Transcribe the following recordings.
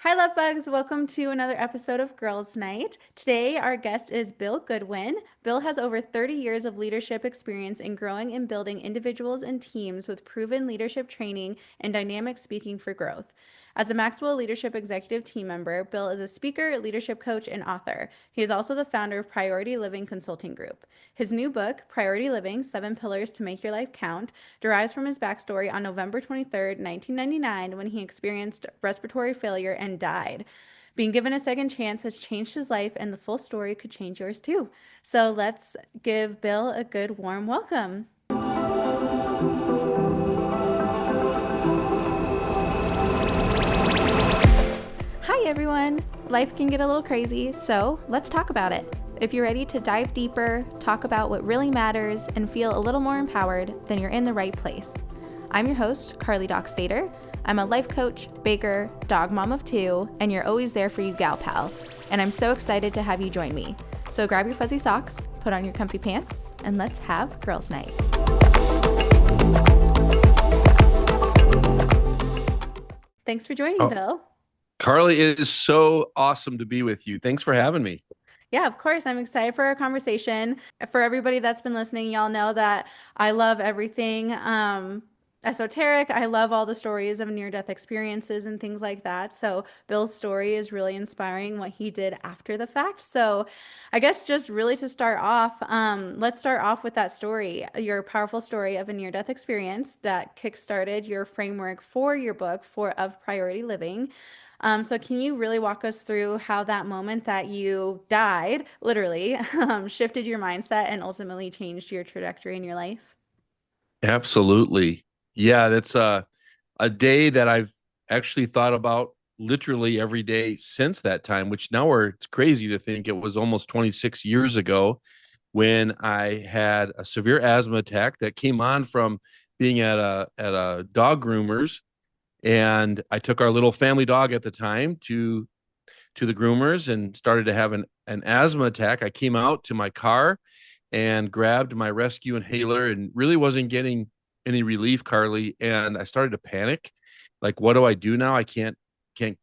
Hi, Lovebugs. Welcome to another episode of Girls Night. Today, our guest is Bill Goodwin. Bill has over 30 years of leadership experience in growing and building individuals and teams with proven leadership training and dynamic speaking for growth. As a Maxwell Leadership Executive Team member, Bill is a speaker, leadership coach, and author. He is also the founder of Priority Living Consulting Group. His new book, Priority Living: 7 Pillars to Make Your Life Count, derives from his backstory on November 23rd, 1999, when he experienced respiratory failure and died. Being given a second chance has changed his life, and the full story could change yours too. So let's give Bill a good warm welcome. Hi, everyone. Life can get a little crazy, so let's talk about it. If you're ready to dive deeper, talk about what really matters, and feel a little more empowered, then you're in the right place. I'm your host, Carly Dockstader. I'm a life coach, baker, dog mom of 2, and you're always there for you, gal pal. And I'm so excited to have you join me. So grab your fuzzy socks, put on your comfy pants, and let's have girls' night. Thanks for joining, Bill. Carly, it is so awesome to be with you. Thanks for having me. Yeah, of course. I'm excited for our conversation. For everybody that's been listening, y'all know that I love everything esoteric. I love all the stories of near-death experiences and things like that. So Bill's story is really inspiring, what he did after the fact. So I guess just really to start off, let's start off with that story, your powerful story of a near-death experience that kickstarted your framework for your book of Priority Living. So can you really walk us through how that moment that you died, literally, shifted your mindset and ultimately changed your trajectory in your life? Absolutely. Yeah, that's a day that I've actually thought about literally every day since that time, which now it's crazy to think it was almost 26 years ago when I had a severe asthma attack that came on from being at a dog groomer's. And I took our little family dog at the time to the groomers and started to have an asthma attack. I came out to my car and grabbed my rescue inhaler and really wasn't getting any relief, Carly. And I started to panic. Like, what do I do now? I can't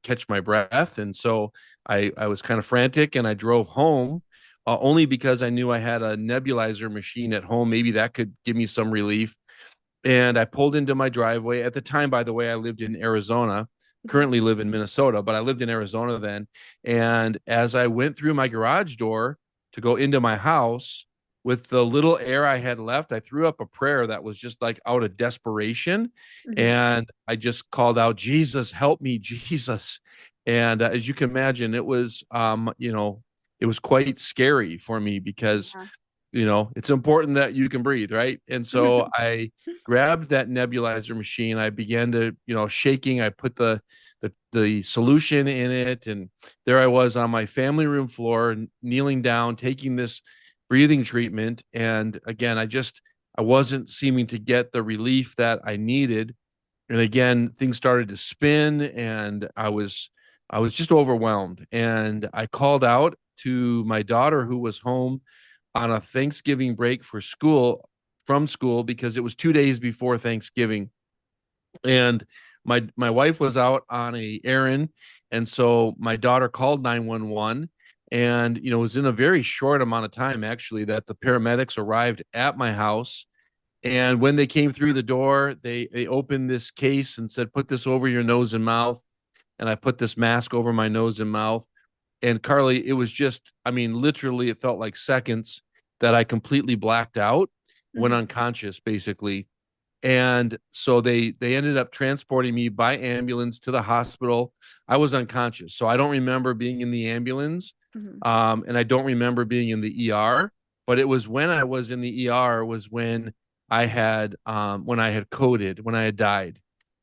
catch my breath. And so I was kind of frantic and I drove home only because I knew I had a nebulizer machine at home. Maybe that could give me some relief. And I pulled into my driveway. At the time, by the way, I lived in Arizona, currently live in Minnesota, but I lived in Arizona then. And as I went through my garage door to go into my house, with the little air I had left, I threw up a prayer that was just like out of desperation. Mhm. And I just called out, Jesus, help me, Jesus. And as you can imagine, it was quite scary for me because Yeah. it's important that you can breathe, right? And so I grabbed that nebulizer machine. I began to, shaking. I put the solution in it, and there I was on my family room floor, kneeling down, taking this breathing treatment. And again, I wasn't seeming to get the relief that I needed. And again, things started to spin, and I was just overwhelmed. And I called out to my daughter, who was home on a Thanksgiving break from school, because it was 2 days before Thanksgiving. And my wife was out on a errand. And so my daughter called 911. And, it was in a very short amount of time, actually, that the paramedics arrived at my house. And when they came through the door, they opened this case and said, put this over your nose and mouth. And I put this mask over my nose and mouth. And Carly, it was just, I mean, literally, it felt like seconds that I completely blacked out, went Mhm. unconscious, basically. And so they ended up transporting me by ambulance to the hospital. I was unconscious, so I don't remember being in the ambulance, Mhm. and I don't remember being in the ER. But it was when I was in the ER was when I had coded, when I had died,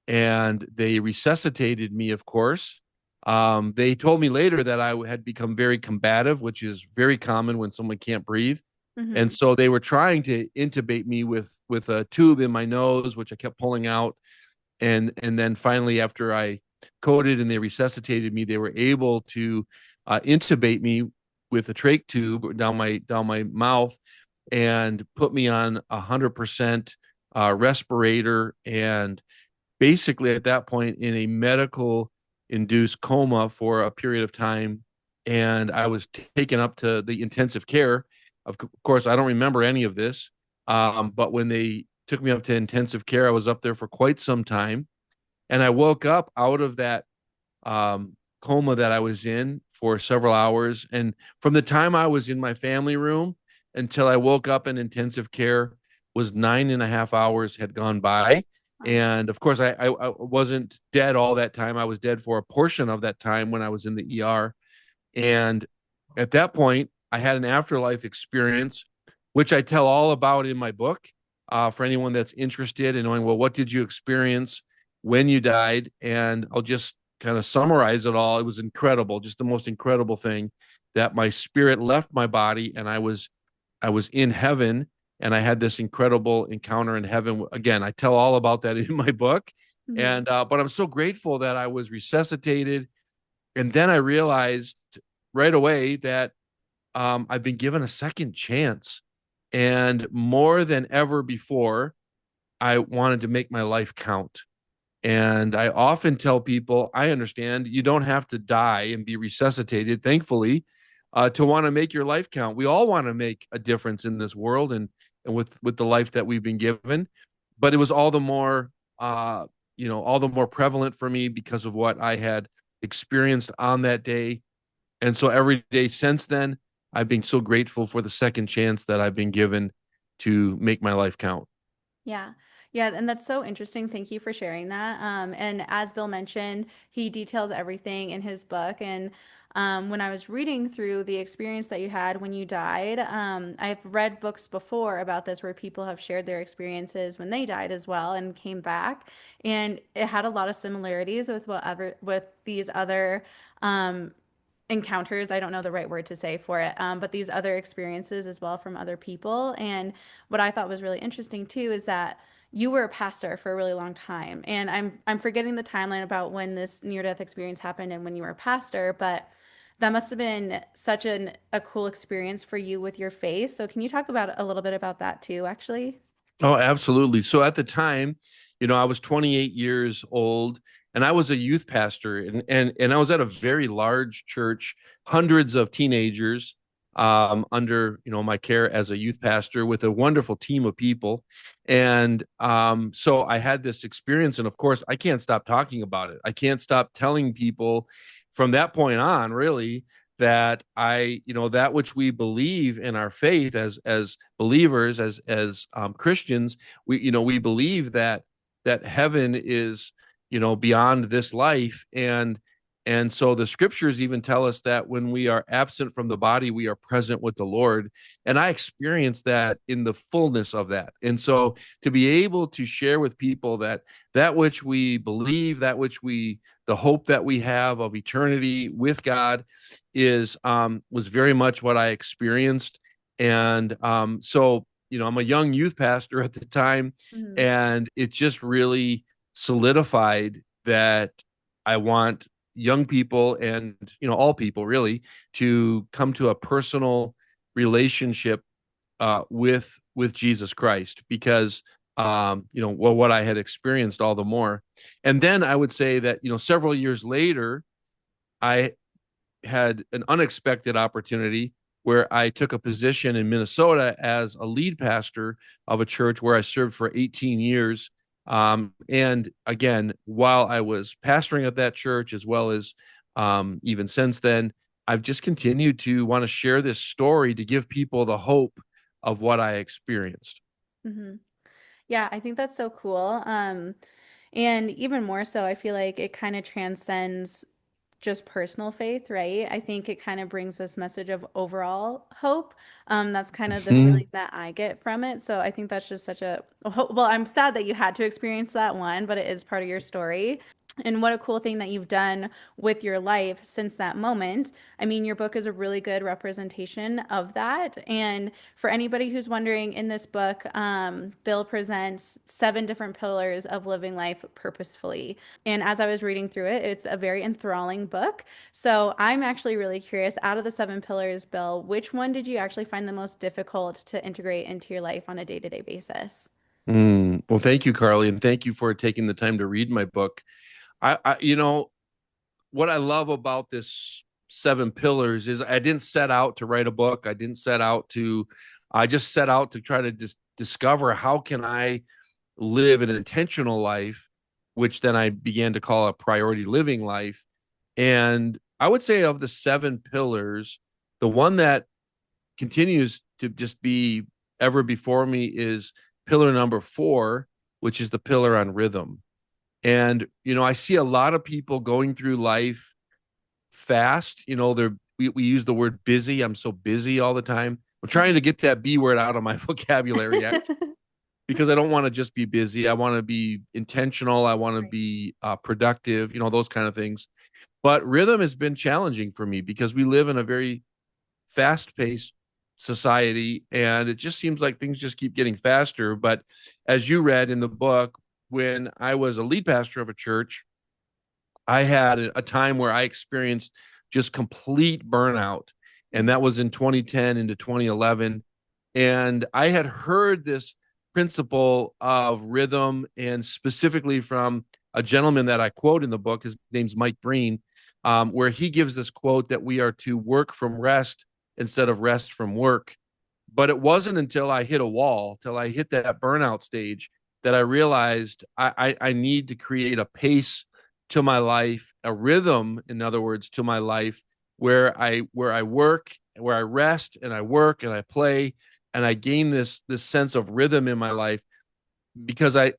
and they resuscitated me, of course. They told me later that I had become very combative, which is very common when someone can't breathe. And Mhm. so they were trying to intubate me with a tube in my nose, which I kept pulling out. And then finally, after I coded and they resuscitated me, they were able to intubate me with a trach tube down my mouth and put me on 100% respirator, and basically at that point in a medical induced coma for a period of time, and I was taken up to the intensive care. Of course, I don't remember any of this, but when they took me up to intensive care, I was up there for quite some time, and I woke up out of that coma that I was in for several hours. And from the time I was in my family room until I woke up in intensive care was 9.5 hours had gone by. Wow. And of course, I wasn't dead all that time. I was dead for a portion of that time when I was in the ER. And at that point, I had an afterlife experience, which I tell all about in my book for anyone that's interested in knowing, well, what did you experience when you died? And I'll just kind of summarize it all. It was incredible, just the most incredible thing that my spirit left my body and I was in heaven and I had this incredible encounter in heaven. Again, I tell all about that in my book. Mhm. And but I'm so grateful that I was resuscitated. And then I realized right away that I've been given a second chance. And more than ever before, I wanted to make my life count. And I often tell people, I understand you don't have to die and be resuscitated, thankfully, to want to make your life count. We all want to make a difference in this world and with the life that we've been given. But it was all the more, all the more prevalent for me because of what I had experienced on that day. And so every day since then, I've been so grateful for the second chance that I've been given to make my life count. Yeah. Yeah, and that's so interesting. Thank you for sharing that. And as Bill mentioned, he details everything in his book. And when I was reading through the experience that you had when you died, I've read books before about this where people have shared their experiences when they died as well and came back. And it had a lot of similarities with whatever with these other encounters. I don't know the right word to say for it, but these other experiences as well from other people. And what I thought was really interesting too is that you were a pastor for a really long time, and I'm forgetting the timeline about when this near death experience happened and when you were a pastor, but that must have been such a cool experience for you with your faith. So can you talk about a little bit about that too, actually? Oh, absolutely. So at the time, I was 28 years old and I was a youth pastor and I was at a very large church, hundreds of teenagers under, my care as a youth pastor with a wonderful team of people. And so I had this experience and of course I can't stop talking about it. I can't stop telling people from that point on, really, that that which we believe in our faith as believers, as Christians, we believe that heaven is beyond this life, and so the scriptures even tell us that when we are absent from the body, we are present with the Lord. And I experienced that in the fullness of that. And so to be able to share with people that which we believe, the hope that we have of eternity with God is was very much what I experienced. And so I'm a young youth pastor at the time, Hmm. and it just really solidified that I want young people and all people really to come to a personal relationship with Jesus Christ because well, what I had experienced all the more. And then I would say that several years later I had an unexpected opportunity where I took a position in Minnesota as a lead pastor of a church where I served for 18 years. And again, while I was pastoring at that church, as well as even since then, I've just continued to want to share this story to give people the hope of what I experienced. Hmm. Yeah, I think that's so cool. And even more so, I feel like it kind of transcends just personal faith, right? I think it kind of brings this message of overall hope. That's kind of the Mhm. feeling that I get from it. So I think that's just such a well, I'm sad that you had to experience that one, but it is part of your story. And what a cool thing that you've done with your life since that moment. I mean, your book is a really good representation of that. And for anybody who's wondering, in this book, Bill presents 7 different pillars of living life purposefully. And as I was reading through it, it's a very enthralling book. So I'm actually really curious, out of the 7 pillars, Bill, which one did you actually find the most difficult to integrate into your life on a day-to-day basis? Well, thank you, Carly, and thank you for taking the time to read my book. I what I love about this seven pillars is I didn't set out to write a book. I just set out to try to discover how can I live an intentional life, which then I began to call a priority living life. And I would say of the seven pillars, the one that continues to just be ever before me is pillar number four, which is the pillar on rhythm. And, I see a lot of people going through life fast. We use the word busy. I'm so busy all the time. I'm trying to get that B word out of my vocabulary because I don't want to just be busy. I want to be intentional. I want to Right. be productive, those kind of things. But rhythm has been challenging for me because we live in a very fast paced society and it just seems like things just keep getting faster. But as you read in the book, when I was a lead pastor of a church, I had a time where I experienced just complete burnout. And that was in 2010 into 2011. And I had heard this principle of rhythm, and specifically from a gentleman that I quote in the book. His name's Mike Breen, where he gives this quote that we are to work from rest instead of rest from work. But it wasn't until I hit a wall, till I hit that burnout stage, that I realized I need to create a pace to my life, a rhythm, in other words, to my life, where I work, where I rest, and I work and I play, and I gain this sense of rhythm in my life because I,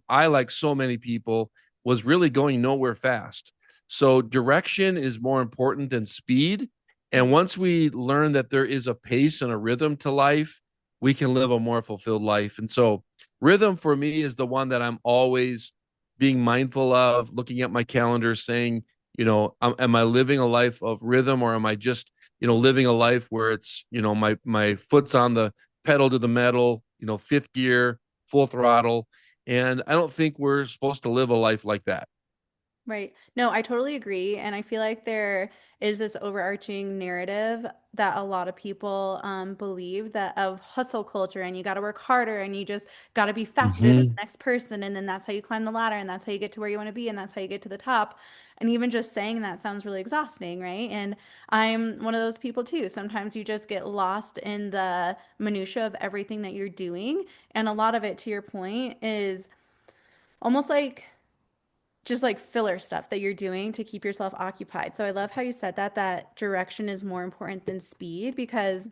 like so many people, was really going nowhere fast. So direction is more important than speed. And Right. once we learn that there is a pace and a rhythm to life, we can live a more fulfilled life. And so rhythm for me is the one that I'm always being mindful of, looking at my calendar, saying, am I living a life of rhythm, or am I just, living a life where it's, my foot's on the pedal to the metal, fifth gear, full throttle. And I don't think we're supposed to live a life like that. Right. No, I totally agree. And I feel like there is this overarching narrative that a lot of people believe, that of hustle culture, and you got to work harder and you just got to be faster than the Mm-hmm. next person. And then that's how you climb the ladder and that's how you get to where you want to be and that's how you get to the top. And even just saying that sounds really exhausting, right? And I'm one of those people too. Sometimes you just get lost in the minutia of everything that you're doing. And a lot of it, to your point, is almost like just like filler stuff that you're doing to keep yourself occupied. So I love how you said that direction is more important than speed, because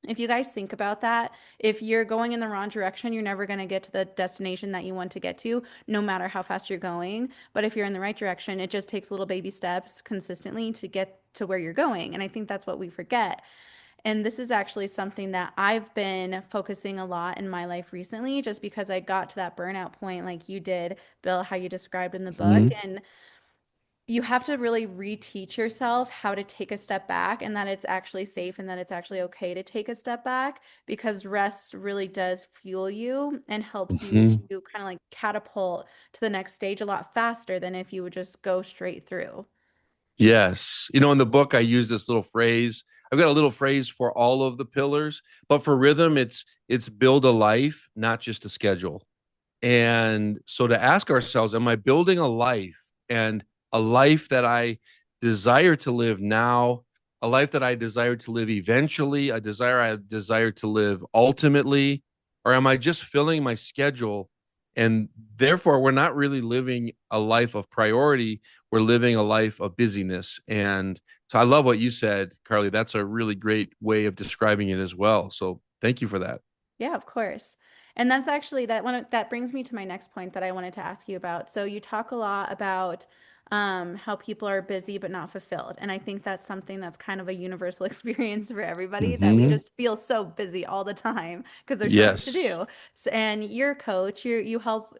if you guys think about that, if you're going in the wrong direction, you're never going to get to the destination that you want to get to, no matter how fast you're going. But if you're in the right direction, it just takes little baby steps consistently to get to where you're going. And I think that's what we forget. And this is actually something that I've been focusing a lot in my life recently, just because I got to that burnout point, like you did, Bill, how you described in the book. Mm-hmm. And you have to really reteach yourself how to take a step back, and that it's actually safe and that it's actually okay to take a step back, because rest really does fuel you and helps you to Mm-hmm. kind of like catapult to the next stage a lot faster than if you would just go straight through. Yes. In the book, I use this little phrase. I've got a little phrase for all of the pillars, but for rhythm, it's build a life, not just a schedule. And so to ask ourselves, am I building a life, and a life that I desire to live now, a life that I desire to live eventually, a desire I desire to live ultimately, or am I just filling my schedule? And therefore, we're not really living a life of priority. We're living a life of busyness. And so I love what you said, Carly. That's a really great way of describing it as well. So thank you for that. Yeah, of course. And that's actually that brings me to my next point that I wanted to ask you about. So you talk a lot about how people are busy but not fulfilled. And I think that's something that's kind of a universal experience for everybody, that we Mm-hmm. just feel so busy all the time because there's so much to Yes. do. So, and you're a coach, you help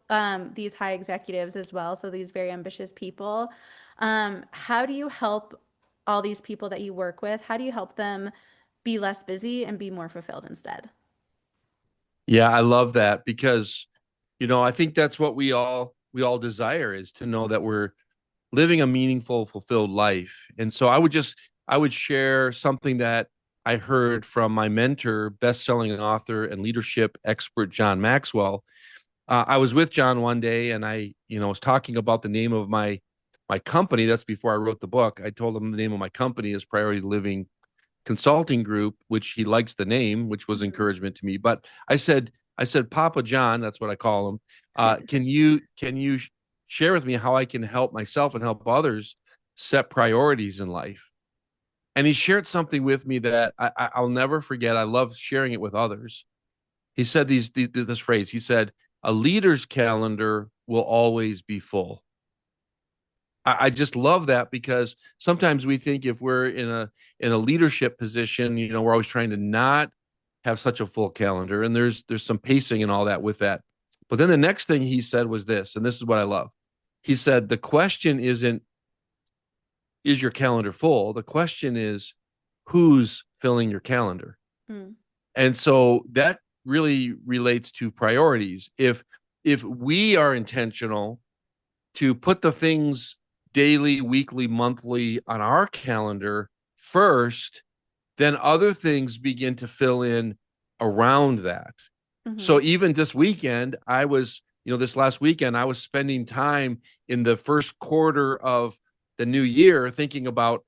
these high executives as well, so these very ambitious people. How do you help all these people that you work with? How do you help them be less busy and be more fulfilled instead? Yeah, I love that because, I think that's what we all desire, is to know that we're living a meaningful, fulfilled life. And so I would share something that I heard from my mentor, best-selling author and leadership expert John Maxwell. I was with John one day, and I was talking about the name of my my company, that's before I wrote the book. I told him the name of my company is Priority Living Consulting Group, which he likes the name, which was Mhm. encouragement to me. But I said, Papa John, that's what I call him. Can you share with me how I can help myself and help others set priorities in life? And he shared something with me that I'll never forget. I love sharing it with others. He said this phrase. He said, "A leader's calendar will always be full." I just love that because sometimes we think if we're in a leadership position, you know, we're always trying to not have such a full calendar, and there's some pacing and all that with that. But then the next thing he said was this, and this is what I love. He said the question isn't is your calendar full? The question is who's filling your calendar. Mm. And so that really relates to priorities. If we are intentional to put the things daily, weekly, monthly on our calendar first, then other things begin to fill in around that. So Mhm. even this weekend, this last weekend, I was spending time in the first quarter of the new year thinking about,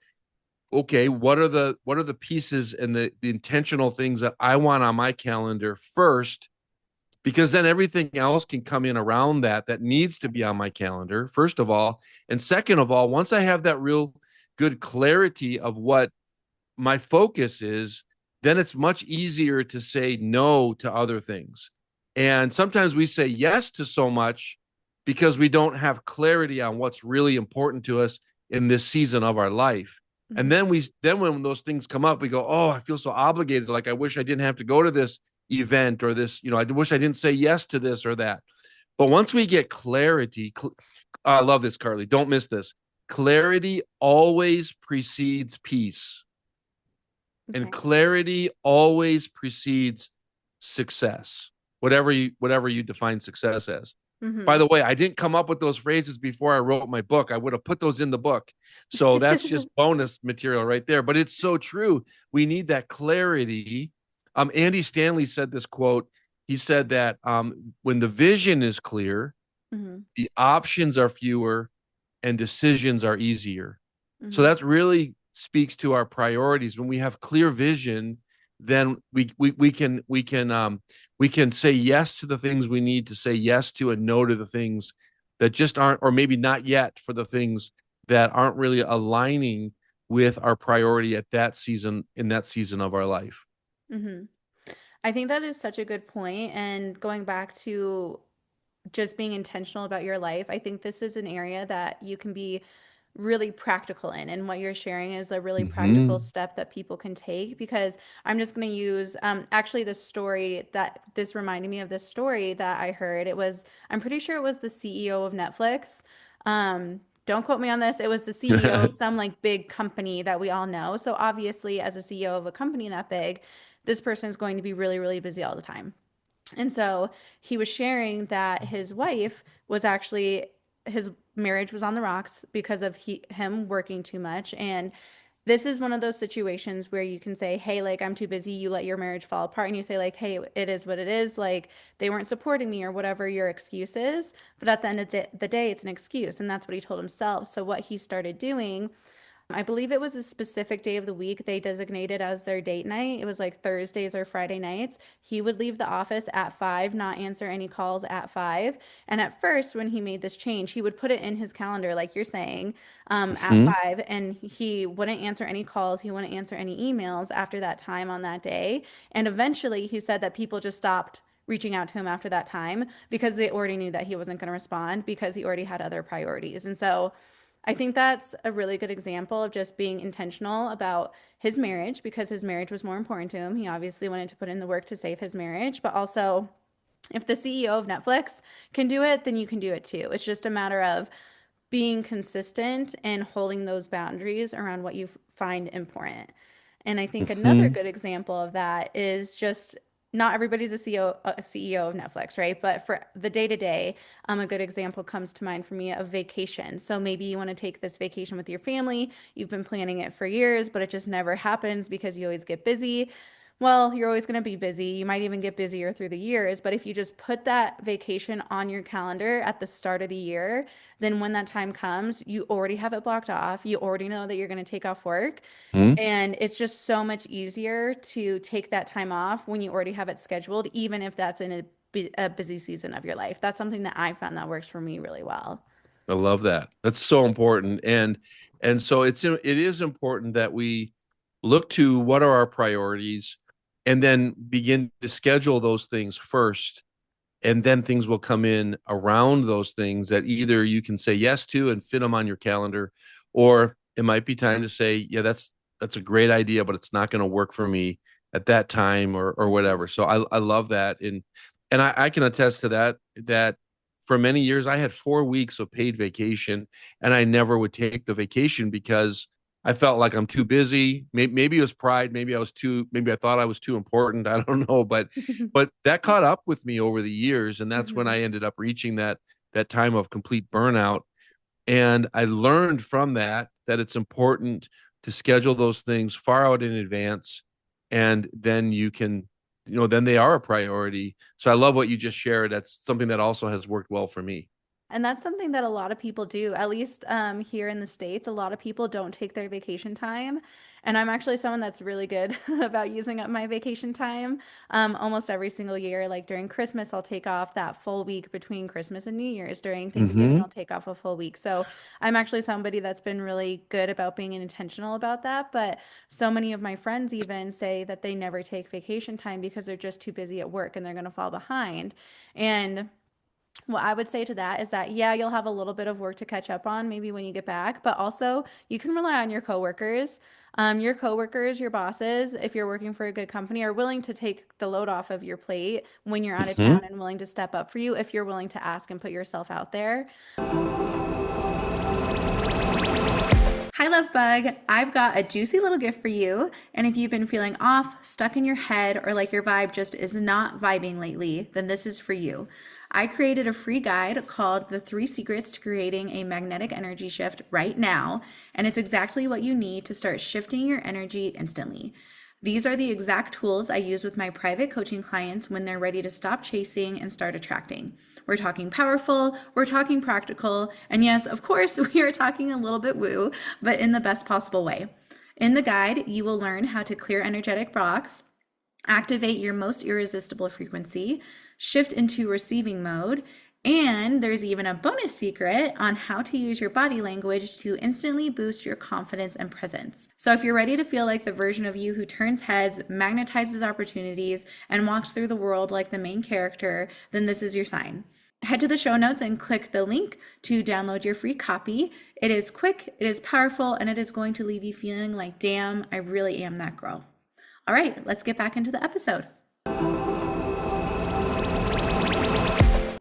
okay, what are the pieces and the intentional things that I want on my calendar first, because then everything else can come in around that needs to be on my calendar, first of all. And second of all, once I have that real good clarity of what my focus is, then it's much easier to say no to other things. And sometimes we say yes to so much because we don't have clarity on what's really important to us in this season of our life. And Mhm. then when those things come up, we go, "Oh, I feel so obligated. Like I wish I didn't have to go to this event or this, I wish I didn't say yes to this or that." But once we get clarity, I love this, Carly. Don't miss this. Clarity always precedes peace, and Okay. clarity always precedes success, whatever you define success as. By Mhm. the way, I didn't come up with those phrases before I wrote my book. I would have put those in the book. So that's just bonus material right there. But it's so true. We need that clarity. Andy Stanley said this quote. He said that when the vision is clear, Mhm. the options are fewer and decisions are easier. So Mhm. that really speaks to our priorities. When we have clear vision, then we can say yes to the things we need to say yes to and no to the things that just aren't, or maybe not yet for the things that aren't really aligning with our priority at that season, in that season of our life. Mhm. I think that is such a good point. And going back to just being intentional about your life, I think this is an area that you can be really practical in. And what you're sharing is a really practical Mm-hmm. step that people can take. Because I'm just going to use actually the story that this reminded me of this story that I heard. I'm pretty sure it was the CEO of Netflix. Don't quote me on this. It was the CEO of some like big company that we all know. So obviously, as a CEO of a company that big, this person is going to be really, really busy all the time. And so he was sharing that his wife was actually, his marriage was on the rocks because of him working too much. And this is one of those situations where you can say, hey, like, I'm too busy. You let your marriage fall apart. And you say, like, hey, it is what it is. Like, they weren't supporting me or whatever your excuse is. But at the end of the day, it's an excuse. And that's what he told himself. So what he started doing, I believe it was a specific day of the week they designated as their date night. It was like Thursdays or Friday nights. He would leave the office at 5, not answer any calls at 5. And at first, when he made this change, he would put it in his calendar, like you're saying, at Mm-hmm. 5, and he wouldn't answer any calls. He wouldn't answer any emails after that time on that day. And eventually, he said that people just stopped reaching out to him after that time because they already knew that he wasn't going to respond because he already had other priorities. And so, I think that's a really good example of just being intentional about his marriage because his marriage was more important to him. He obviously wanted to put in the work to save his marriage, but also if the CEO of Netflix can do it, then you can do it too. It's just a matter of being consistent and holding those boundaries around what you find important. And I think another Mm-hmm. good example of that is just not everybody's a CEO of Netflix, right? But for the day to day, a good example comes to mind for me of vacation. So maybe you want to take this vacation with your family. You've been planning it for years, but it just never happens because you always get busy. Well, you're always going to be busy. You might even get busier through the years. But if you just put that vacation on your calendar at the start of the year, then when that time comes, you already have it blocked off. You already know that you're going to take off work. Hmm. And it's just so much easier to take that time off when you already have it scheduled, even if that's in a busy season of your life. That's something that I found that works for me really well. I love that. That's so important. And so it is important that we look to what are our priorities and then begin to schedule those things first, and then things will come in around those things that either you can say yes to and fit them on your calendar, or it might be time to say, yeah, that's a great idea, but it's not going to work for me at that time, or whatever. So I love that. And I can attest to that for many years I had 4 weeks of paid vacation, and I never would take the vacation because I felt like I'm too busy. Maybe it was pride. Maybe I thought I was too important. I don't know, but that caught up with me over the years, and that's when Mhm. I ended up reaching that time of complete burnout. And I learned from that it's important to schedule those things far out in advance, and then you can, then they are a priority. So I love what you just shared. That's something that also has worked well for me. And that's something that a lot of people do, at least here in the States. A lot of people don't take their vacation time. And I'm actually someone that's really good about using up my vacation time almost every single year. Like during Christmas, I'll take off that full week between Christmas and New Year's. During Thanksgiving, Hmm. I'll take off a full week. So I'm actually somebody that's been really good about being intentional about that. But so many of my friends even say that they never take vacation time because they're just too busy at work and they're going to fall behind. And what I would say to that is that, yeah, you'll have a little bit of work to catch up on maybe when you get back, but also you can rely on your coworkers. Your coworkers, your bosses, if you're working for a good company, are willing to take the load off of your plate when you're out of Hmm. town and willing to step up for you if you're willing to ask and put yourself out there. Hi, Love Bug. I've got a juicy little gift for you. And if you've been feeling off, stuck in your head, or like your vibe just is not vibing lately, then this is for you. I created a free guide called The Three Secrets to Creating a Magnetic Energy Shift right now. And it's exactly what you need to start shifting your energy instantly. These are the exact tools I use with my private coaching clients when they're ready to stop chasing and start attracting. We're talking powerful, we're talking practical, and yes, of course, we are talking a little bit woo, but in the best possible way. In the guide, you will learn how to clear energetic blocks, activate your most irresistible frequency, shift into receiving mode, and there's even a bonus secret on how to use your body language to instantly boost your confidence and presence. So, if you're ready to feel like the version of you who turns heads, magnetizes opportunities, and walks through the world like the main character, then this is your sign. Head to the show notes and click the link to download your free copy. It is quick, it is powerful, and it is going to leave you feeling like, damn, I really am that girl. All right, let's get back into the episode.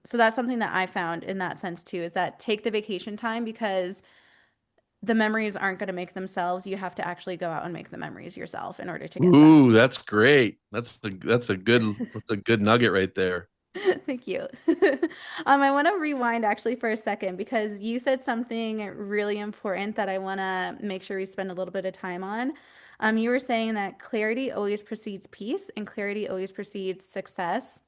So that's something that I found in that sense too, is that take the vacation time because the memories aren't going to make themselves. You have to actually go out and make the memories yourself in order to get them. Ooh, that's great. That's a good nugget right there. Thank you. I want to rewind actually for a second because you said something really important that I want to make sure we spend a little bit of time on. You were saying that clarity always precedes peace and clarity always precedes success.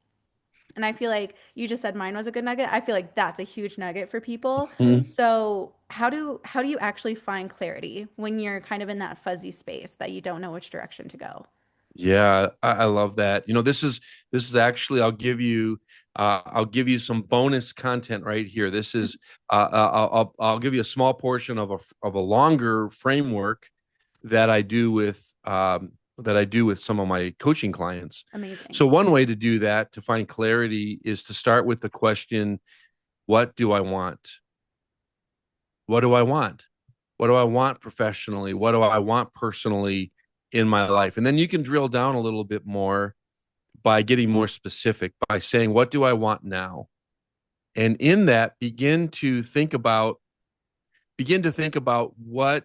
And I feel like you just said mine was a good nugget. I feel like that's a huge nugget for people. Mhm. So, how do you actually find clarity when you're kind of in that fuzzy space that you don't know which direction to go? Yeah, I love that. This is actually I'll give you some bonus content right here. This is I'll give you a small portion of a longer framework that I do with some of my coaching clients. Amazing. So one way to do that, to find clarity, is to start with the question, what do I want? What do I want? What do I want professionally? What do I want personally in my life? And then you can drill down a little bit more by getting more specific, by saying, what do I want now? And in that, begin to think about what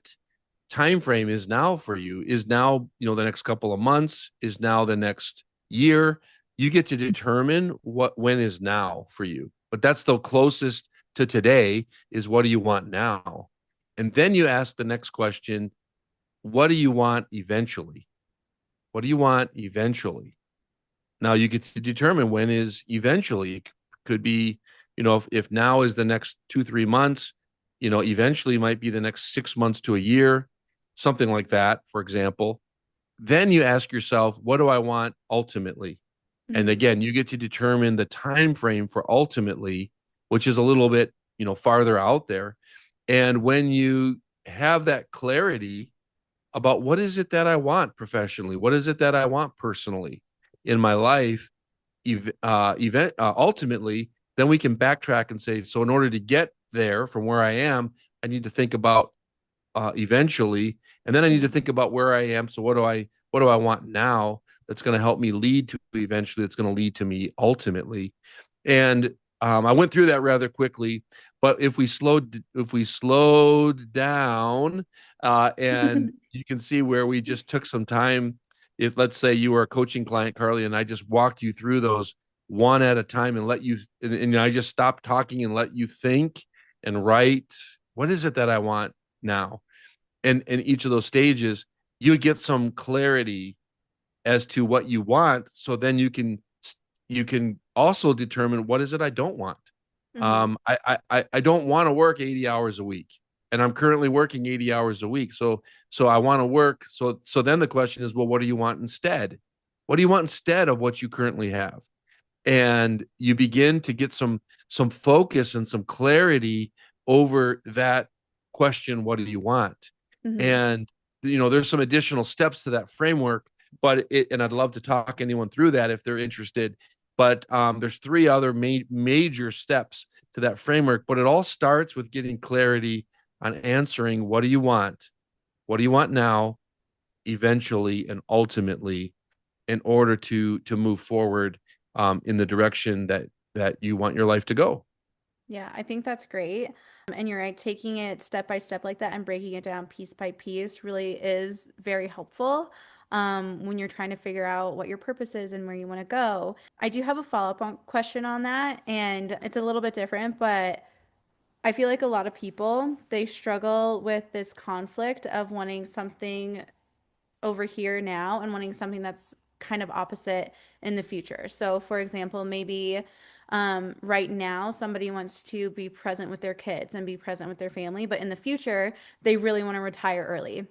time frame is now for you. Is now, the next couple of months, is now the next year. You get to determine when is now for you. But that's the closest to today, is what do you want now? And then you ask the next question, what do you want eventually? What do you want eventually? Now you get to determine when is eventually. It could be if now is the next 2, 3 months, eventually might be the next 6 months to a year, something like that, for example. Then you ask yourself, what do I want ultimately? And Hmm. again, you get to determine the time frame for ultimately, which is a little bit, farther out there. And when you have that clarity about what is it that I want professionally, what is it that I want personally in my life, ultimately, then we can backtrack and say, so in order to get there from where I am, I need to think about eventually, and then I need to Yeah. think about where I am. So what do I want now that's going to help me lead to eventually? That's going to lead to me ultimately. And I went through that rather quickly, but if we slowed down, and you can see where we just took some time. If let's say you were a coaching client, Carly, and I just walked you through those one at a time and and I just stopped talking and let you think and write. What is it that I want now? And in each of those stages, you get some clarity as to what you want. So then you can also determine what is it I don't want. Hmm. I don't want to work 80 hours a week, and I'm currently working 80 hours a week. So I want to work. So then the question is, well, what do you want instead? What do you want instead of what you currently have? And you begin to get some focus and some clarity over that question, what do you want? Hmm. And there's some additional steps to that framework, but and I'd love to talk anyone through that if they're interested. But there's three other major steps to that framework, but it all starts with getting clarity on answering, what do you want? What do you want now, eventually, and ultimately, in order to move forward in the direction that you want your life to go. Yeah, I think that's great. And you're right, taking it step by step like that and breaking it down piece by piece really is very helpful when you're trying to figure out what your purpose is and where you want to go. I do have a follow-up question on that, and it's a little bit different, but I feel like a lot of people, they struggle with this conflict of wanting something over here now and wanting something that's kind of opposite in the future. So, for example, maybe right now somebody wants to be present with their kids and be present with their family, but in the future, they really want to retire early.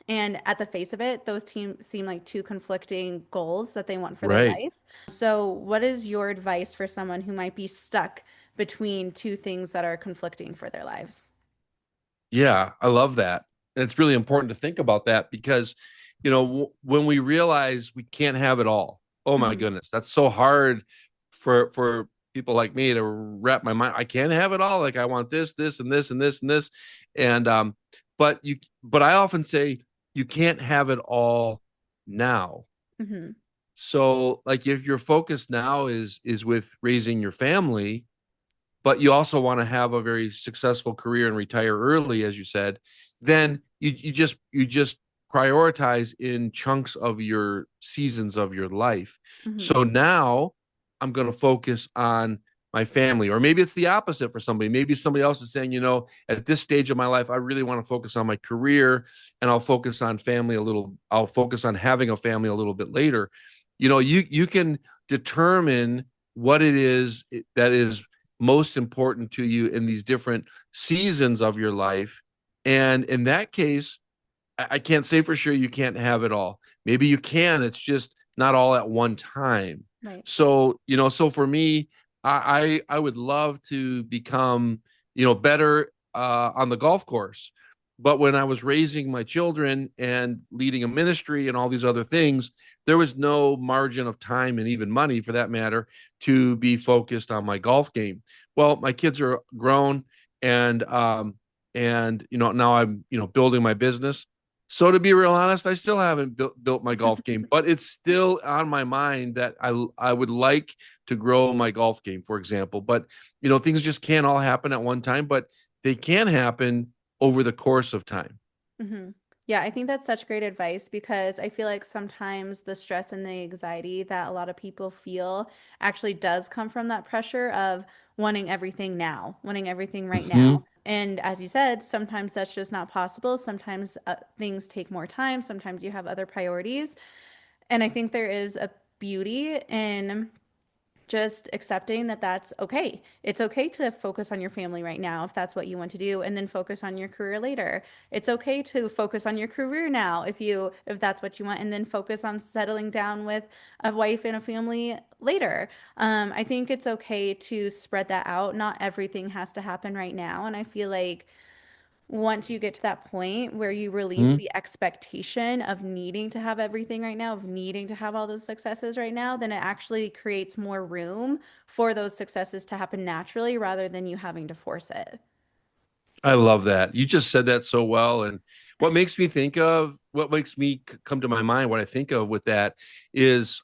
And at the face of it, those teams seem like two conflicting goals that they want for their Right. life. So, what is your advice for someone who might be stuck between two things that are conflicting for their lives? Yeah, I love that. And it's really important to think about that because, when we realize we can't have it all, oh my Hmm. goodness, that's so hard for people like me to wrap my mind. I can't have it all. Like I want this, this, and this, and this, and this. And but I often say you can't have it all now. Hmm. So like if your focus now is with raising your family, but you also want to have a very successful career and retire early, as you said, then you just prioritize in chunks of your seasons of your life. Hmm. So now I'm going to focus on my family, or maybe it's the opposite for somebody. Maybe somebody else is saying, at this stage of my life, I really want to focus on my career, and I'll focus on family a little. I'll focus on having a family a little bit later. You can determine what it is that is most important to you in these different seasons of your life. And in that case, I can't say for sure you can't have it all. Maybe you can, it's just not all at one time. Right. So for me, I would love to become, better on the golf course. But when I was raising my children and leading a ministry and all these other things, there was no margin of time and even money for that matter to be focused on my golf game. Well, my kids are grown, and now I'm building my business. So to be real honest, I still haven't built my golf game, but it's still on my mind that I would like to grow my golf game, for example. But things just can't all happen at one time, but they can happen over the course of time. Hmm. Yeah, I think that's such great advice because I feel like sometimes the stress and the anxiety that a lot of people feel actually does come from that pressure of wanting everything now, wanting everything right Hmm. now. And as you said, sometimes that's just not possible. Sometimes things take more time. Sometimes you have other priorities. And I think there is a beauty in just accepting that that's okay. It's okay to focus on your family right now if that's what you want to do, and then focus on your career later. It's okay to focus on your career now if that's what you want, and then focus on settling down with a wife and a family later. I think it's okay to spread that out. Not everything has to happen right now, and I feel like once you get to that point where you release Mhm. the expectation of needing to have everything right now, of needing to have all those successes right now, then it actually creates more room for those successes to happen naturally rather than you having to force it. I love that. You just said that so well. And what makes me come to my mind, what I think of with that is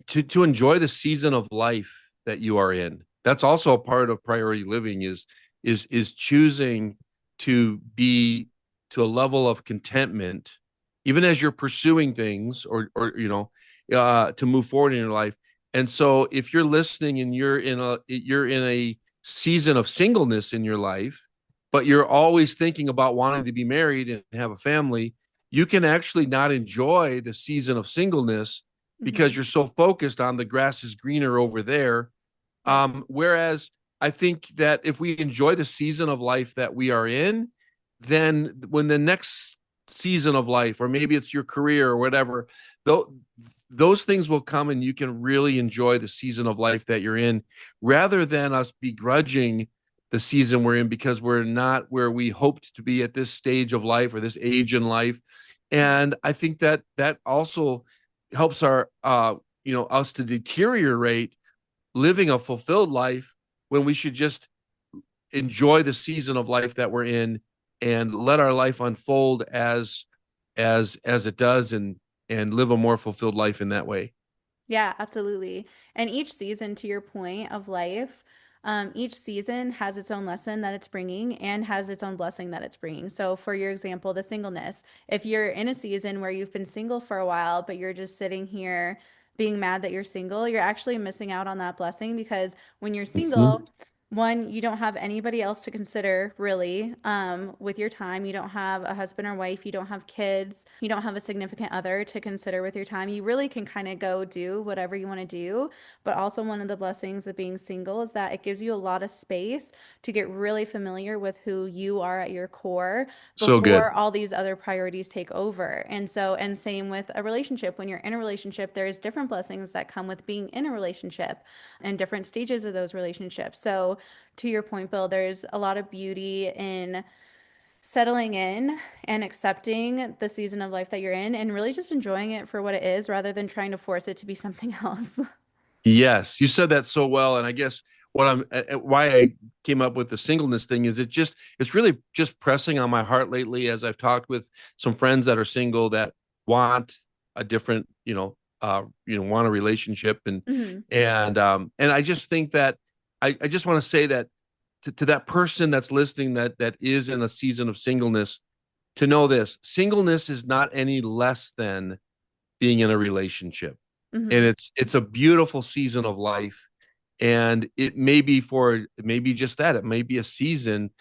to enjoy the season of life that you are in. That's also a part of priority living is choosing to be to a level of contentment, even as you're pursuing things or to move forward in your life. And so if you're listening and you're in a season of singleness in your life, but you're always thinking about wanting to be married and have a family, you can actually not enjoy the season of singleness because Hmm. you're so focused on the grass is greener over there. Yep. Whereas I think that if we enjoy the season of life that we are in, then when the next season of life, or maybe it's your career or whatever, though those things will come and you can really enjoy the season of life that you're in rather than us begrudging the season we're in because we're not where we hoped to be at this stage of life or this age in life. And I think that that also helps our us to deteriorate living a fulfilled life when we should just enjoy the season of life that we're in and let our life unfold as it does and live a more fulfilled life in that way. Yeah, absolutely. And each season, to your point of life, each season has its own lesson that it's bringing and has its own blessing that it's bringing. So, for your example, the singleness, if you're in a season where you've been single for a while, but you're just sitting here being mad that you're single, you're actually missing out on that blessing because when you're single, Mm-hmm. one, you don't have anybody else to consider really with your time. You don't have a husband or wife. You don't have kids. You don't have a significant other to consider with your time. You really can kind of go do whatever you want to do. But also, one of the blessings of being single is that it gives you a lot of space to get really familiar with who you are at your core So good. before all these other priorities take over. And so, and same with a relationship. When you're in a relationship, there's different blessings that come with being in a relationship and different stages of those relationships. So, to your point, Bill, there's a lot of beauty in settling in and accepting the season of life that you're in and really just enjoying it for what it is rather than trying to force it to be something else. Yes, you said that so well, and I guess why I came up with the singleness thing is it's really just pressing on my heart lately as I've talked with some friends that are single that want a different want a relationship Hmm. and I just think that I just want to say that to that person that's listening that is in a season of singleness to know this singleness is not any less than being in a relationship, and Hmm. it's a beautiful season of life, and it may be just that, it may be a season.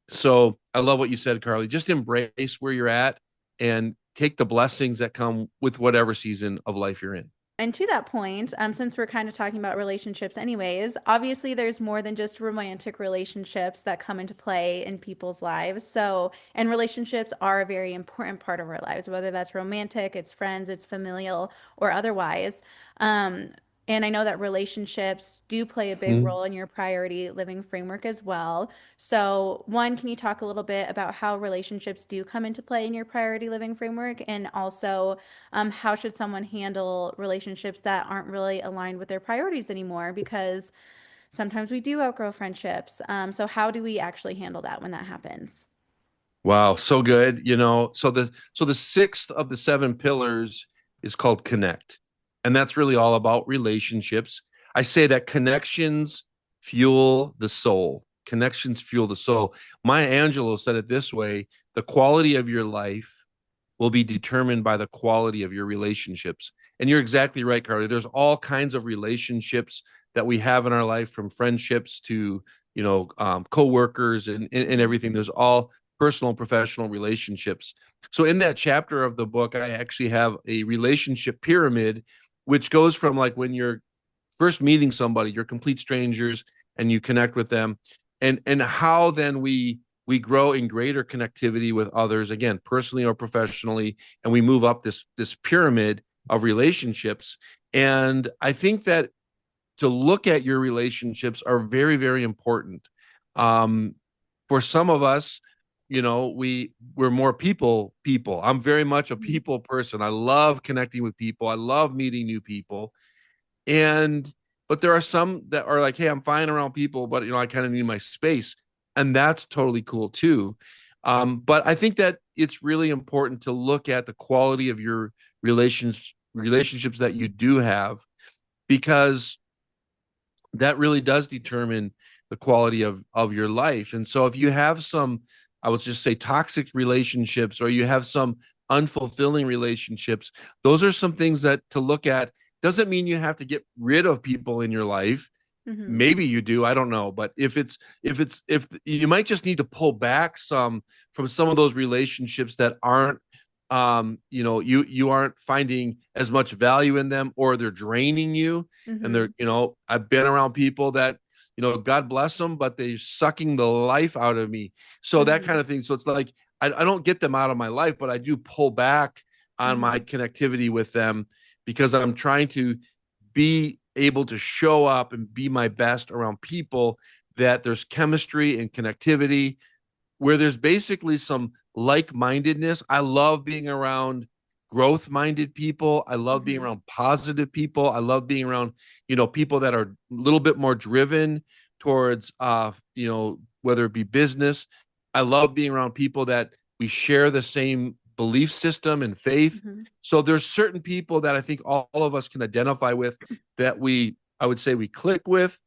So I love what you said, Carly. Just embrace where you're at and take the blessings that come with whatever season of life you're in. And to that point, since we're kind of talking about relationships, anyways, obviously there's more than just romantic relationships that come into play in people's lives. So, and relationships are a very important part of our lives, whether that's romantic, it's friends, it's familial, or otherwise. Um, and I know that relationships do play a big Mhm. role in your priority living framework as well. So, one, can you talk a little bit about how relationships do come into play in your priority living framework? And also, how should someone handle relationships that aren't really aligned with their priorities anymore? Because sometimes we do outgrow friendships. So, how do we actually handle that when that happens? Wow, so good. So the sixth of the seven pillars is called connect. And that's really all about relationships. I say that connections fuel the soul. Connections fuel the soul. Maya Angelou said it this way: the quality of your life will be determined by the quality of your relationships. And you're exactly right, Carly. There's all kinds of relationships that we have in our life, from friendships to co-workers and Mhm. everything. There's all personal and professional relationships. So in that chapter of the book, I actually have a relationship pyramid, which goes from like when you're first meeting somebody, you're complete strangers, and you connect with them, and how then we grow in greater connectivity with others, again, personally or professionally, and we move up this pyramid of relationships. And I think that to look at your relationships are very, very important. Um, for some of us, we're more people. I'm very much a Mhm. people person. I love connecting with people. I love meeting new people. And but there are some that are like, hey, I'm fine around people, but I kind of need my space. And that's totally cool too. But I think that it's really important to look at the quality of your relationships that you do have, because that really does determine the quality of your life. And so if you have some, I would just say, toxic relationships, or you have some unfulfilling relationships, those are some things that to look at. Doesn't mean you have to get rid of people in your life. Mhm. Maybe you do, I don't know. But if you might just need to pull back some from some of those relationships that aren't, you aren't finding as much value in them, or they're draining you. And they're, Mhm. I've been around people that, God bless them, but they're sucking the life out of me. So that kind Mhm. of thing. So it's like, I don't get them out of my life, but I do pull back on my Mhm. connectivity with them, because I'm trying to be able to show up and be my best around people that there's chemistry and connectivity, where there's basically some like-mindedness. I love being around growth-minded people. I love being Mhm. around positive people. I love being around, people that are a little bit more driven towards, whether it be business. I love being around people that we share the same belief system and faith. Mhm. So there's certain people that I think all of us can identify with, that I would say we click with,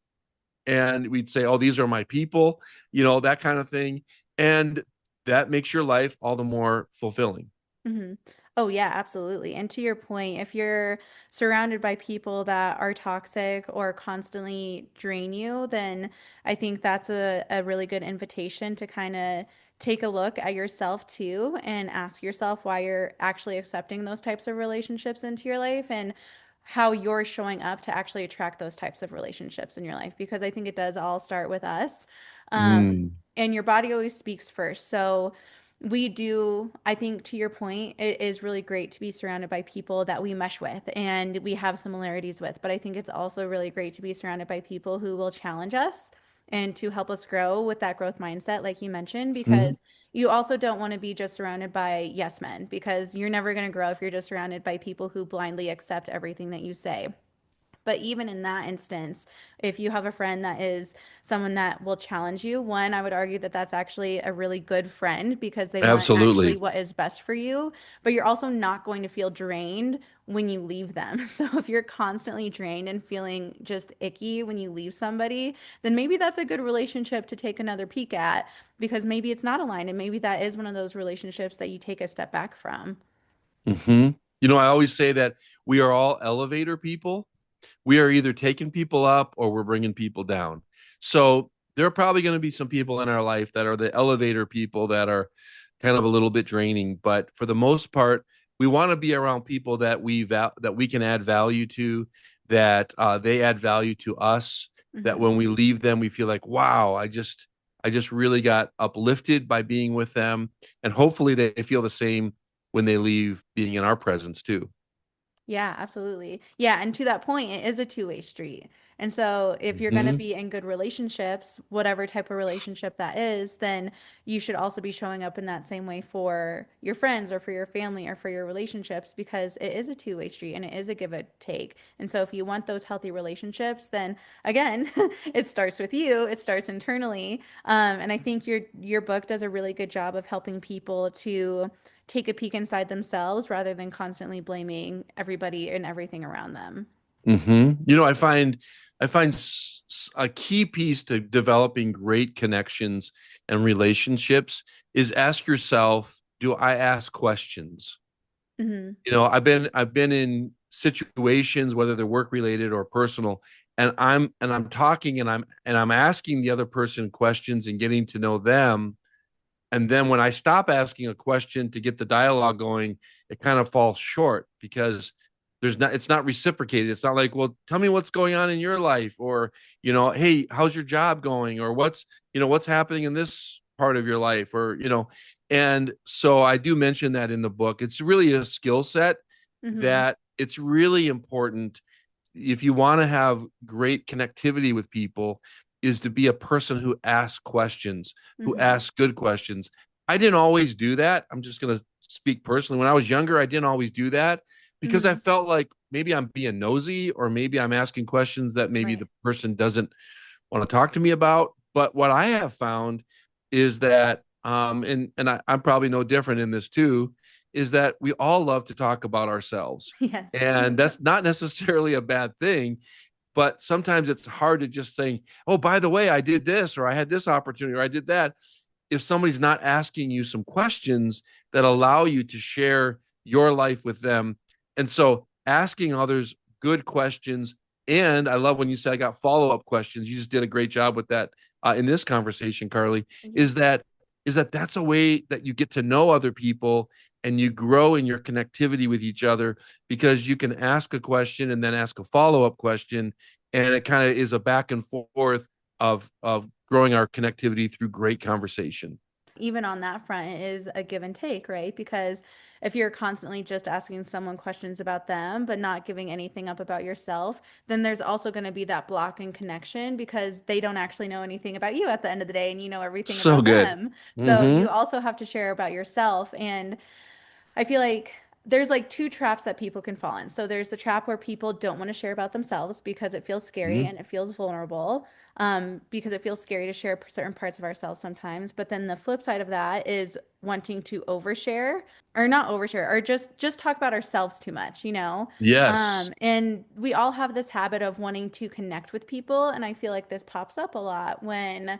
and we'd say, oh, these are my people, that kind of thing. And that makes your life all the more fulfilling. Hmm. Oh, yeah, absolutely. And to your point, if you're surrounded by people that are toxic or constantly drain you, then I think that's a really good invitation to kind of take a look at yourself too and ask yourself why you're actually accepting those types of relationships into your life and how you're showing up to actually attract those types of relationships in your life. Because I think it does all start with us. Mm, And your body always speaks first. So, we do, I think to your point, it is really great to be surrounded by people that we mesh with and we have similarities with. But I think it's also really great to be surrounded by people who will challenge us and to help us grow with that growth mindset, like you mentioned, mhm. because you also don't want to be just surrounded by yes men because you're never going to grow if you're just surrounded by people who blindly accept everything that you say. But even in that instance, if you have a friend that is someone that will challenge you, one, I would argue that that's actually a really good friend because they want actually Absolutely. what is best for you. But you're also not going to feel drained when you leave them. So if you're constantly drained and feeling just icky when you leave somebody, then maybe that's a good relationship to take another peek at because maybe it's not aligned and maybe that is one of those relationships that you take a step back from. Hmm. I always say that we are all elevator people. We are either taking people up or we're bringing people down. So there are probably going to be some people in our life that are the elevator people that are kind of a little bit draining. But for the most part, we want to be around people that that we can add value to, that they add value to us. That Hmm. when we leave them, we feel like, wow, I just really got uplifted by being with them, and hopefully they feel the same when they leave, being in our presence too. Yeah, absolutely. Yeah, and to that point, it is a two-way street. And so if you're going to Hmm. be in good relationships, whatever type of relationship that is, then you should also be showing up in that same way for your friends or for your family or for your relationships because it is a two-way street and it is a give and take. And so if you want those healthy relationships, then again, it starts with you, it starts internally. And I think your book does a really good job of helping people to take a peek inside themselves rather than constantly blaming everybody and everything around them. I find a key piece to developing great connections and relationships is ask yourself, do I ask questions? Hmm. I've been in situations, whether they're work related or personal, and I'm talking, and I'm asking the other person questions and getting to know them. And then when I stop asking a question to get the dialogue going, it kind of falls short, because it's not reciprocated. It's not like, well, tell me what's going on in your life, or, hey, how's your job going, or what's happening in this part of your life, or, and so I do mention that in the book. It's really a skill set Mm-hmm. that it's really important if you want to have great connectivity with people, is to be a person who asks questions, who Mm-hmm. asks good questions. I didn't always do that. I'm just going to speak personally. When I was younger, I didn't always do that because I Mm-hmm. felt like maybe I'm being nosy, or maybe I'm asking questions that maybe Right. the person doesn't want to talk to me about. But what I have found is that, I'm probably no different in this too, is that we all love to talk about ourselves, Yes. and that's not necessarily a bad thing. But sometimes it's hard to just say, "Oh, by the way, I did this, or I had this opportunity, or I did that." If somebody's not asking you some questions that allow you to share your life with them. And so asking others good questions. And I love when you said I got follow-up questions. You just did a great job with that in this conversation, Carly. Thank you. Is that that's a way that you get to know other people and you grow in your connectivity with each other, because you can ask a question and then ask a follow-up question, and it kind of is a back and forth of growing our connectivity through great conversation. Even on that front, it is a give and take, right? Because if you're constantly just asking someone questions about them, but not giving anything up about yourself, then there's also going to be that block in connection because they don't actually know anything about you at the end of the day and you know everything So about good. them. So Mm-hmm. you also have to share about yourself. And I feel like there's like two traps that people can fall in. So there's the trap where people don't want to share about themselves because it feels scary Mm-hmm. and it feels vulnerable, because it feels scary to share certain parts of ourselves sometimes. But then the flip side of that is wanting to overshare, or not overshare, or just talk about ourselves too much, you know? Yes. And we all have this habit of wanting to connect with people, and I feel like this pops up a lot when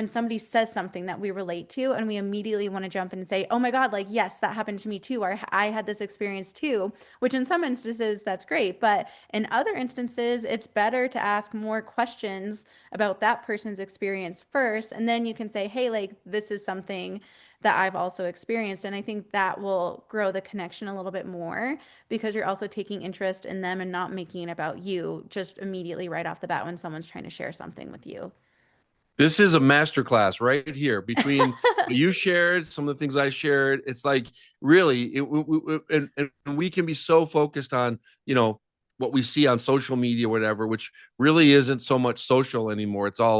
somebody says something that we relate to and we immediately want to jump in and say, oh my God, like, yes, that happened to me too, or I had this experience too, which in some instances that's great. But in other instances, it's better to ask more questions about that person's experience first. And then you can say, hey, like, this is something that I've also experienced. And I think that will grow the connection a little bit more because you're also taking interest in them and not making it about you just immediately right off the bat when someone's trying to share something with you. This is a masterclass right here between what you shared, some of the things I shared. It's like really, and we can be so focused on, what we see on social media, whatever, which really isn't so much social anymore. It's all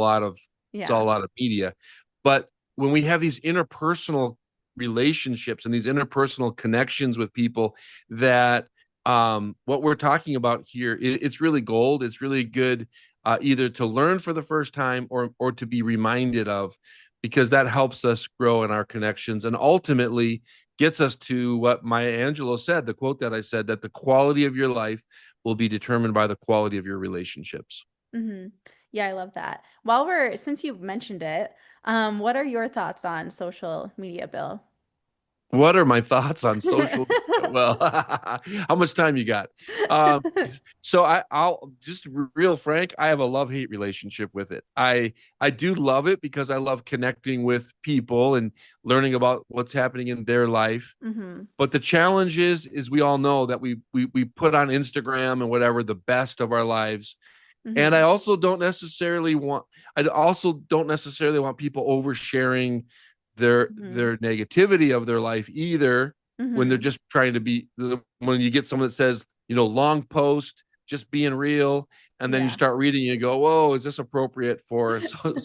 Yeah. a lot of media. But when we have these interpersonal relationships and these interpersonal connections with people, that what we're talking about here, it's really gold. It's really good, either to learn for the first time, or to be reminded of, because that helps us grow in our connections and ultimately gets us to what Maya Angelou said, the quote that I said, that the quality of your life will be determined by the quality of your relationships. Hmm. Yeah, I love that. Since you've mentioned it, what are your thoughts on social media, Bill? What are my thoughts on social media? Well, how much time you got? Um, so I'll just real frank. I have a love-hate relationship with it. I do love it because I love connecting with people and learning about what's happening in their life. Hmm. But the challenge is we all know that we put on Instagram and whatever the best of our lives. And Hmm. I also don't necessarily want people oversharing Hmm. their negativity of their life either, when they're Hmm. just trying to be, when you get someone that says, long post, just being real, and then you Yeah. start reading and you go, whoa, is this appropriate for so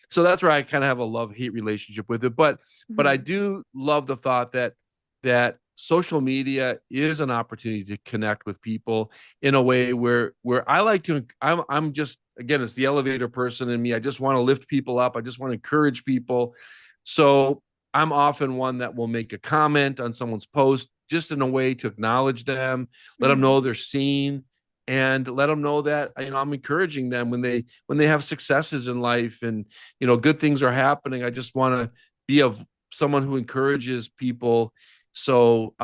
so that's where I kind of have a love hate relationship with it. But I Hmm. do love the thought that social media is an opportunity to connect with people in a way where I like to. I'm just, again, it's the elevator person in me. I just want to lift people up. I just want to encourage people. So I'm often one that will make a comment on someone's post just in a way to acknowledge them, let them Hmm. know they're seen, and let them know that, I'm encouraging them when they have successes in life, and good things are happening. I just want to be someone who encourages people. So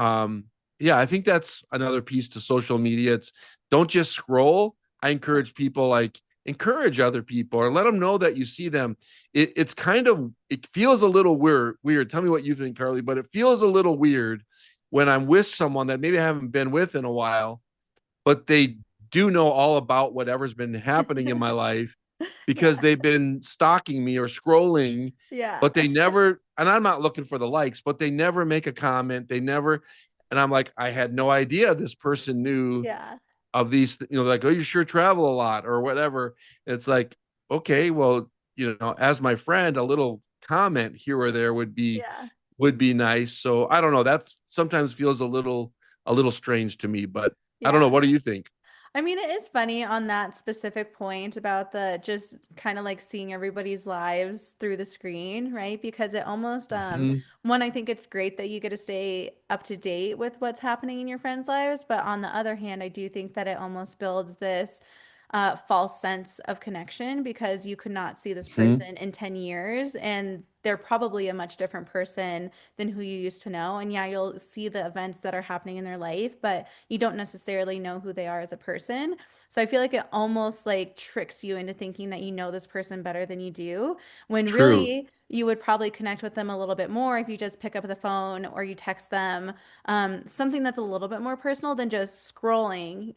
yeah, I think that's another piece to social media. It's, don't just scroll. I Right. encourage people, like, encourage other people or let them know that you see them. It feels a little weird. Tell me what you think, Carly, but it feels a little weird when I'm with someone that maybe I haven't been with in a while, but they do know all about whatever's been happening in my life because Yeah. they've been stalking me or scrolling, Yeah. but they never, and I'm not looking for the likes, but they never make a comment. They never, and I'm like, I had no idea this person knew Yeah. of these, like, oh, you sure travel a lot or whatever. It's like, okay, well, as my friend, a little comment here or there Yeah. would be nice. So I don't know. That sometimes feels a little strange to me, but I don't know. Yeah. What do you think? I mean, it is funny on that specific point about the just kind of like seeing everybody's lives through the screen, right? Because it almost, Mhm. one, I think it's great that you get to stay up to date with what's happening in your friends' lives. But on the other hand, I do think that it almost builds this false sense of connection because you could not see this Mhm. person in 10 years and they're probably a much different person than who you used to know. And yeah, you'll see the events that are happening in their life, but you don't necessarily know who they are as a person. So I feel like it almost like tricks you into thinking that you know this person better than you do, when True. really you would probably connect with them a little bit more if you just pick up the phone or you text them, something that's a little bit more personal than just scrolling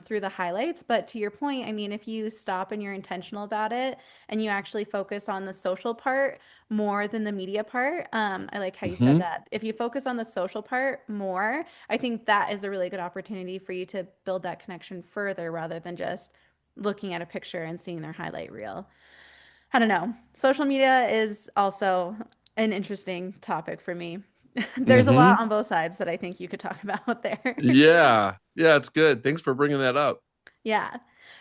through the highlights. But to your point, I mean, if you stop and you're intentional about it and you actually focus on the social part more than the media part, I like how you said Mhm. that. If you focus on the social part more, I think that is a really good opportunity for you to build that connection further rather than just looking at a picture and seeing their highlight reel. I don't know. Social media is also an interesting topic for me. There's a lot Mhm. on both sides that I think you could talk about there. Yeah. Yeah, it's good. Thanks for bringing that up. Yeah.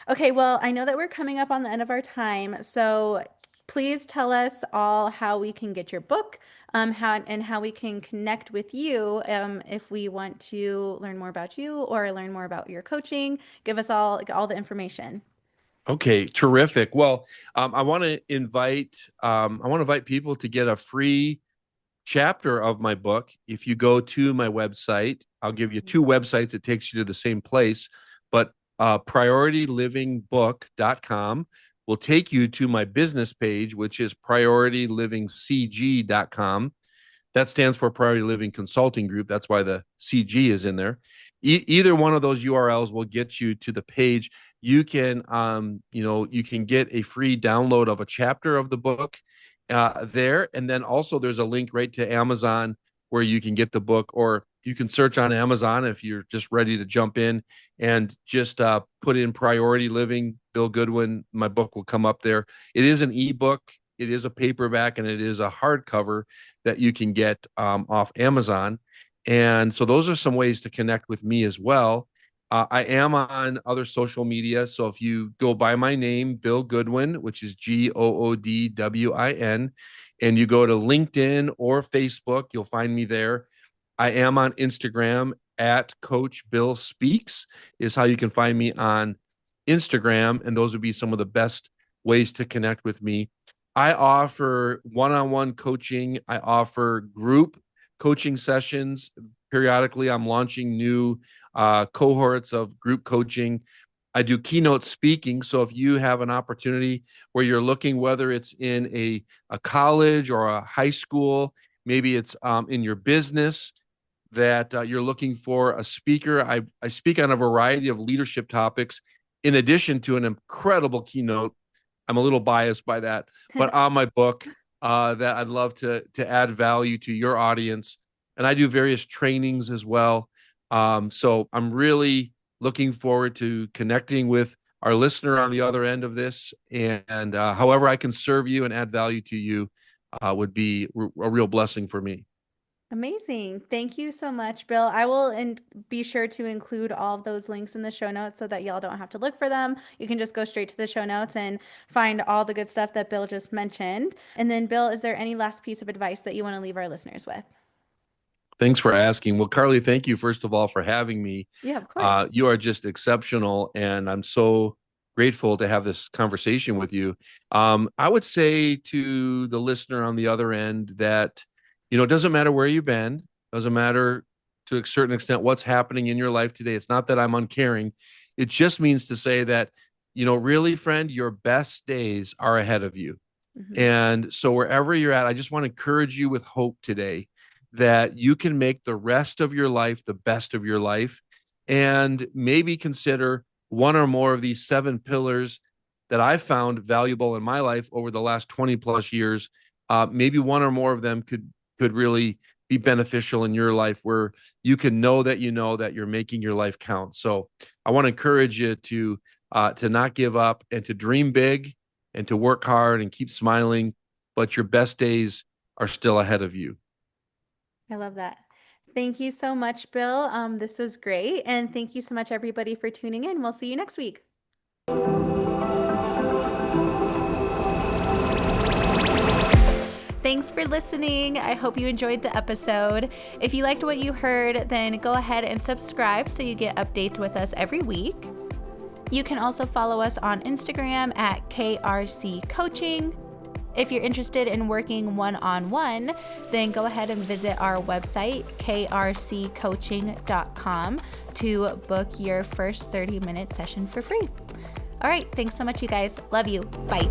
Okay, well, I know that we're coming up on the end of our time, so please tell us all how we can get your book, how we can connect with you, if we want to learn more about you or learn more about your coaching. Give us all like, all the information. Okay, terrific. Well, I want to invite people to get a free chapter of my book. If you go to my website, I'll give you two websites. It takes you to the same place, but PriorityLivingBook.com will take you to my business page, which is PriorityLivingCG.com. That stands for Priority Living Consulting Group. That's why the CG is in there. Either one of those URLs will get you to the page. You can get a free download of a chapter of the book there, and then also there's a link right to Amazon where you can get the book, or you can search on Amazon if you're just ready to jump in and just put in Priority Living Bill Goodwin. My book will come up there. It is an ebook. It is a paperback, and it is a hardcover that you can get off Amazon. And so those are some ways to connect with me as well. I am on other social media. So if you go by my name, Bill Goodwin, which is Goodwin, and you go to LinkedIn or Facebook, you'll find me there. I am on Instagram at Coach Bill Speaks, is how you can find me on Instagram. And those would be some of the best ways to connect with me. I offer one-on-one coaching. I offer group coaching sessions. Periodically, I'm launching new cohorts of group coaching. I do keynote speaking. So if you have an opportunity where you're looking, whether it's in a college or a high school, maybe it's in your business, that you're looking for a speaker, I speak on a variety of leadership topics, in addition to an incredible keynote. I'm a little biased by that, but on my book, that I'd love to add value to your audience. And I do various trainings as well. So I'm really looking forward to connecting with our listener on the other end of this. And however I can serve you and add value to you would be a real blessing for me. Amazing. Thank you so much, Bill. I will be sure to include all of those links in the show notes so that y'all don't have to look for them. You can just go straight to the show notes and find all the good stuff that Bill just mentioned. And then, Bill, is there any last piece of advice that you want to leave our listeners with? Thanks for asking. Well, Carly, thank you, first of all, for having me. Yeah, of course. You are just exceptional, and I'm so grateful to have this conversation with you. I would say to the listener on the other end that, it doesn't matter where you've been, doesn't matter to a certain extent what's happening in your life today. It's not that I'm uncaring. It just means to say that, really, friend, your best days are ahead of you. Hmm. And so wherever you're at, I just want to encourage you with hope today that you can make the rest of your life the best of your life, and maybe consider one or more of these 7 pillars that I found valuable in my life over the last 20 plus years. Maybe one or more of them could really be beneficial in your life, where you can know that you're making your life count. So I want to encourage you to not give up and to dream big and to work hard and keep smiling, but your best days are still ahead of you. I love that. Thank you so much, Bill. This was great. And thank you so much, everybody, for tuning in. We'll see you next week. Thanks for listening. I hope you enjoyed the episode. If you liked what you heard, then go ahead and subscribe so you get updates with us every week. You can also follow us on Instagram at KRC Coaching. If you're interested in working one-on-one, then go ahead and visit our website, krccoaching.com, to book your first 30-minute session for free. All right, thanks so much, you guys. Love you. Bye.